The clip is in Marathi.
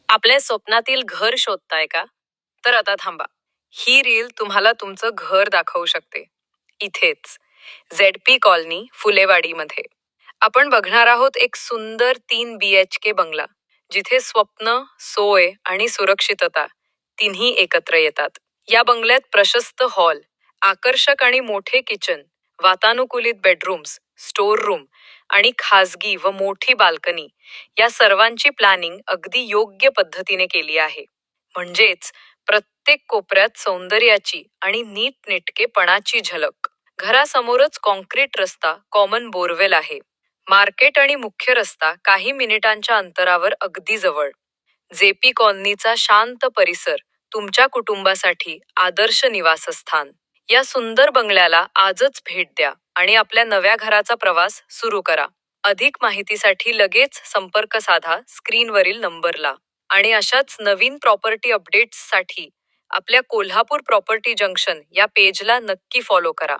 आपल्या स्वप्नातील घर शोधताय का? तर आता थांबा. ही रील तुम्हाला तुमचं घर दाखवू शकते. इथेच झेडपी कॉलनी फुलेवाडीमध्ये. आपण बघणार आहोत एक सुंदर 3 BHK बंगला, जिथे स्वप्न, सोय आणि सुरक्षितता तिन्ही एकत्र येतात. या बंगल्यात प्रशस्त हॉल, आकर्षक आणि मोठे किचन, वातानुकूलित बेडरूम्स, स्टोर रूम आणि खाजगी व मोठी बाल्कनी या सर्वांची प्लॅनिंग अगदी योग्य पद्धतीने केली आहे. म्हणजेच प्रत्येक कोपऱ्यात सौंदर्याची आणि नीटनेटकेपणाची झलक. घरासमोरच कॉन्क्रीट रस्ता, कॉमन बोरवेल आहे. मार्केट आणि मुख्य रस्ता काही मिनिटांच्या अंतरावर अगदी जवळ. जेपी कॉलनीचा शांत परिसर तुमच्या कुटुंबासाठी आदर्श निवासस्थान. या सुंदर बंगल्याला आजच भेट द्या आणि आपल्या नव्या घराचा प्रवास सुरू करा. अधिक माहितीसाठी लगेच संपर्क साधा स्क्रीनवरील नंबरला. आणि अशाच नवीन प्रॉपर्टी अपडेट्ससाठी आपल्या कोल्हापूर प्रॉपर्टी जंक्शन या पेजला नक्की फॉलो करा.